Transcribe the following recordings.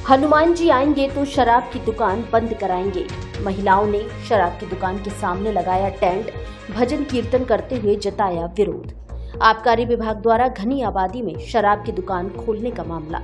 हनुमान जी आएंगे तो शराब की दुकान बंद कराएंगे। महिलाओं ने शराब की दुकान के सामने लगाया टेंट, भजन कीर्तन करते हुए जताया विरोध। आबकारी विभाग द्वारा घनी आबादी में शराब की दुकान खोलने का मामला।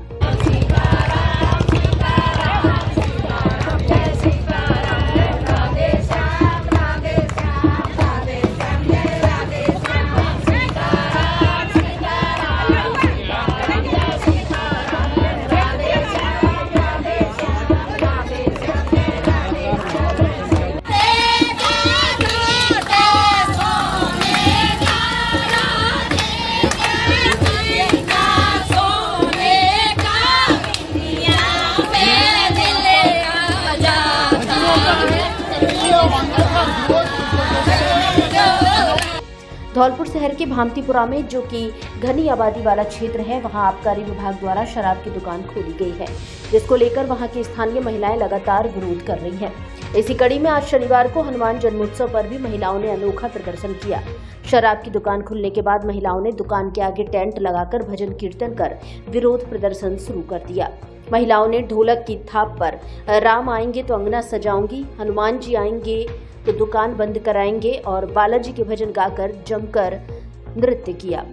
धौलपुर शहर के भामतीपुरा में, जो कि घनी आबादी वाला क्षेत्र है, वहां आबकारी विभाग द्वारा शराब की दुकान खोली गई है, जिसको लेकर वहां की स्थानीय महिलाएं लगातार विरोध कर रही हैं। इसी कड़ी में आज शनिवार को हनुमान जन्मोत्सव पर भी महिलाओं ने अनोखा प्रदर्शन किया। शराब की दुकान खुलने के बाद महिलाओं ने दुकान के आगे टेंट लगाकर भजन कीर्तन कर विरोध प्रदर्शन शुरू कर दिया। महिलाओं ने ढोलक की थाप पर राम आएंगे तो अंगना सजाऊंगी, हनुमान जी आएंगे तो दुकान बंद कराएंगे और बालाजी के भजन गाकर जमकर नृत्य किया।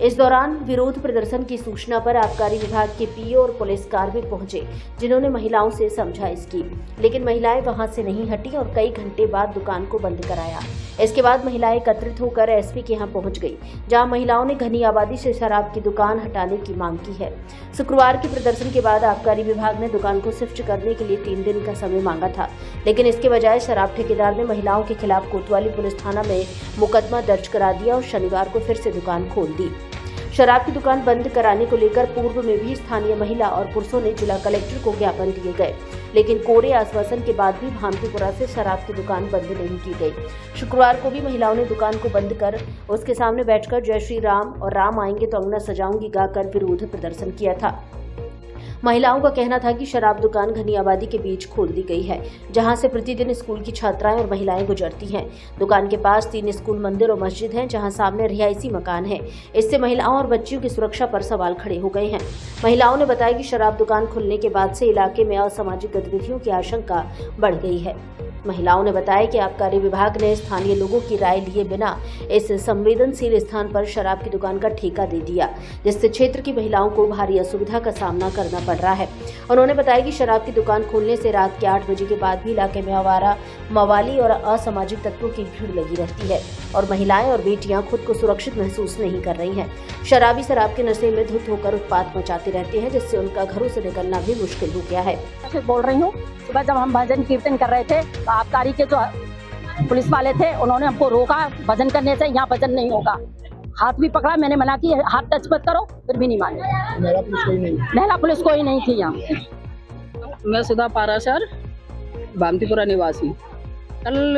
इस दौरान विरोध प्रदर्शन की सूचना पर आबकारी विभाग के पीओ और पुलिस कार्मिक पहुंचे, जिन्होंने महिलाओं से समझाइश की, लेकिन महिलाएं वहां से नहीं हटी और कई घंटे बाद दुकान को बंद कराया। इसके बाद महिलाएं एकत्रित होकर एसपी के यहां पहुंच गई, जहां महिलाओं ने घनी आबादी से शराब की दुकान हटाने की मांग की है। शुक्रवार के प्रदर्शन के बाद आबकारी विभाग ने दुकान को शिफ्ट करने के लिए 3 दिन का समय मांगा था, लेकिन इसके बजाय शराब ठेकेदार ने महिलाओं के खिलाफ कोतवाली पुलिस थाना में मुकदमा दर्ज करा दिया और शनिवार को फिर से दुकान खोल दी। शराब की दुकान बंद कराने को लेकर पूर्व में भी स्थानीय महिला और पुरुषों ने जिला कलेक्टर को ज्ञापन दिए गए, लेकिन कोरे आश्वासन के बाद भी भामतीपुरा से शराब की दुकान बंद नहीं की गई। शुक्रवार को भी महिलाओं ने दुकान को बंद कर उसके सामने बैठकर जय श्री राम और राम आएंगे तो अंगना सजाऊंगी गाकर विरोध प्रदर्शन किया था। महिलाओं का कहना था कि शराब दुकान घनी आबादी के बीच खोल दी गई है, जहां से प्रतिदिन स्कूल की छात्राएं और महिलाएं गुजरती हैं। दुकान के पास 3 स्कूल, मंदिर और मस्जिद हैं, जहां सामने रिहायशी मकान है। इससे महिलाओं और बच्चियों की सुरक्षा पर सवाल खड़े हो गए हैं। महिलाओं ने बताया कि शराब दुकान खुलने के बाद से इलाके में असामाजिक गतिविधियों की आशंका बढ़ गई है। महिलाओं ने बताया कि आबकारी विभाग ने स्थानीय लोगों की राय लिए बिना इस संवेदनशील स्थान पर शराब की दुकान का ठेका दे दिया, जिससे क्षेत्र की महिलाओं को भारी असुविधा का सामना करना पड़ रहा है। उन्होंने बताया कि शराब की दुकान खोलने से रात के 8 बजे के बाद भी इलाके में आवारा, मवाली और असामाजिक तत्वों की भीड़ लगी रहती है और महिलाएं और बेटियां खुद को सुरक्षित महसूस नहीं कर रही हैं। शराबी शराब के नशे में धुत होकर उत्पात मचाते रहते हैं, जिससे उनका घरों से निकलना भी मुश्किल हो गया है। बोल रही हूँ, सुबह जब हम भजन कीर्तन कर रहे थे तो आबकारी के जो पुलिस वाले थे, उन्होंने हमको रोका भजन करने से। यहाँ भजन नहीं होगा। हाथ भी पकड़ा, मैंने मना की हाथ टच मत करो, फिर भी नहीं माने। महिला पुलिस कोई नहीं थी यहाँ। मैं सुधा पाराशर, भामतीपुरा निवासी। कल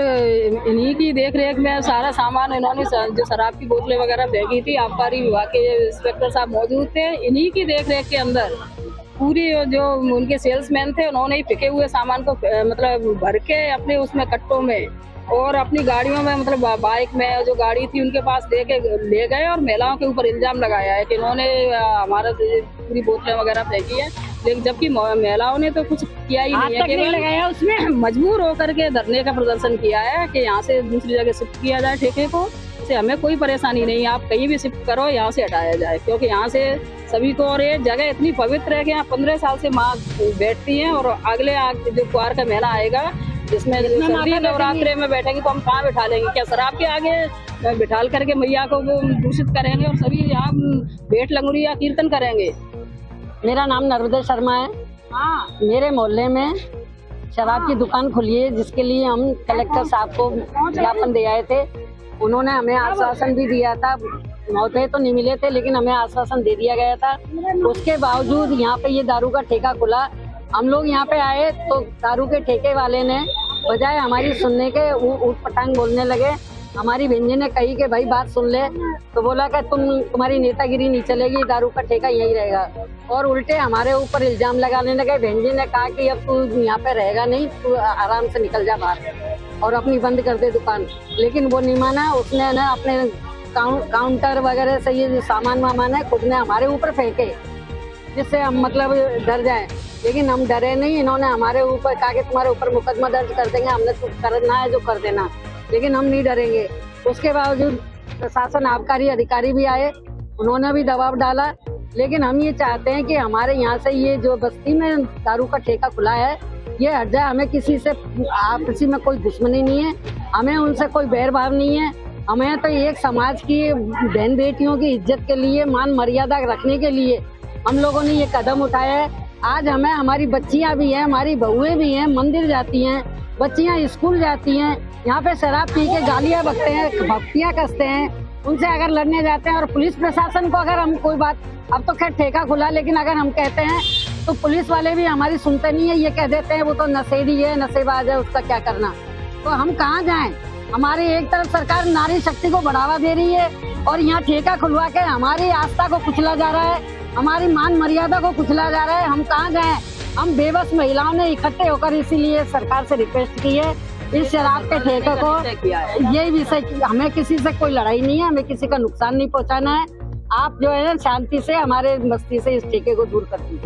इन्हीं की देख रेख में सारा सामान, इन्होंने जो शराब की बोतलें वगैरह फेंकी थी, आबकारी विभाग के इंस्पेक्टर साहब मौजूद थे। इन्हीं की देख रेख के अंदर पूरी जो उनके सेल्समैन थे, उन्होंने ही फेंके हुए सामान को मतलब भर के अपने उसमें कट्टों में और अपनी गाड़ियों में, मतलब बाइक में जो गाड़ी थी उनके पास दे के ले गए और महिलाओं के ऊपर इल्जाम लगाया है कि इन्होंने हमारा पूरी बोतलें वगैरह फेंकी है, लेकिन जबकि महिलाओं ने तो कुछ किया ही नहीं है। केवल लगाया उसमें मजबूर होकर के धरने का प्रदर्शन किया है कि यहाँ से दूसरी जगह शिफ्ट किया जाए ठेके को। से हमें कोई परेशानी नहीं है, आप कहीं भी शिफ्ट करो, यहाँ से हटाया जाए, क्योंकि यहाँ से सभी को, और ये जगह इतनी पवित्र है कि यहाँ 15 साल से माँ बैठती हैं और अगले जो कुआर का महीना आएगा जिसमें सर्दी नवरात्रे में बैठेंगे तो हम कहाँ बैठा लेंगे? क्या शराब के आगे बिठाल करके मैया को दूषित करेंगे और सभी यहाँ भेंट लंगुरी या कीर्तन करेंगे? मेरा नाम नर्मदा शर्मा है। हाँ, मेरे मोहल्ले में शराब की दुकान खुली है, जिसके लिए हम कलेक्टर साहब को ज्ञापन दे आए थे। उन्होंने हमें आश्वासन भी दिया था, मौके तो नहीं मिले थे, लेकिन हमें आश्वासन दे दिया गया था। उसके बावजूद यहाँ पे ये दारू का ठेका खुला। हम लोग यहाँ पे आए तो दारू के ठेके वाले ने बजाय हमारी सुनने के ऊट पटांग बोलने लगे। हमारी बहन जी ने कही कि भाई बात सुन ले, तो बोला कि तुम्हारी नेतागिरी नहीं चलेगी, दारू का ठेका यही रहेगा, और उल्टे हमारे ऊपर इल्जाम लगाने लगे। बहन जी ने कहा कि अब तू यहाँ पे रहेगा नहीं, तू आराम से निकल जा बाहर और अपनी बंद कर दे दुकान। लेकिन वो नहीं माना, उसने ना अपने काउंटर वगैरह से ये जो सामान वामान है खुद ने हमारे ऊपर फेंके। जिससे हम मतलब डर जाए, लेकिन हम डरे नहीं। इन्होंने हमारे ऊपर कहा कि तुम्हारे ऊपर मुकदमा दर्ज कर देंगे, हमने तो करना है जो कर देना, लेकिन हम नहीं डरेंगे। उसके बावजूद प्रशासन आबकारी अधिकारी भी आए, उन्होंने भी दबाव डाला, लेकिन हम ये चाहते हैं कि हमारे यहाँ से ये जो बस्ती में दारू का ठेका खुला है ये हट जाए। हमें किसी से आपसी में कोई दुश्मनी नहीं है, हमें उनसे कोई बैर भाव नहीं है। हमें तो एक समाज की बहन बेटियों की इज्जत के लिए, मान मर्यादा रखने के लिए हम लोगों ने ये कदम उठाया है। आज हमें, हमारी बच्चियां भी हैं, हमारी बहुएं भी हैं, मंदिर जाती हैं, बच्चियां स्कूल जाती हैं, यहाँ पे शराब पी के गालियां बकते हैं, भक्तियां कसते हैं, उनसे अगर लड़ने जाते हैं। और पुलिस प्रशासन को अगर हम कोई बात, अब तो खैर ठेका खुला, लेकिन अगर हम कहते हैं तो पुलिस वाले भी हमारी सुनते नहीं है, ये कह देते हैं वो तो नशेड़ी है, नशेबाज है, उसका क्या करना। तो हम कहाँ जाएं? हमारी एक तरफ सरकार नारी शक्ति को बढ़ावा दे रही है और यहाँ ठेका खुलवा के हमारी आस्था को कुचला जा रहा है, हमारी मान मर्यादा को कुचला जा रहा है। हम कहाँ जाएं? हम बेबस महिलाओं ने इकट्ठे होकर इसीलिए सरकार से रिक्वेस्ट की है इस शराब के ठेके को। यही विषय, हमें किसी से कोई लड़ाई नहीं है, हमें किसी का नुकसान नहीं पहुंचाना है। आप जो है शांति से हमारे बस्ती से इस ठेके को दूर कर दीजिए।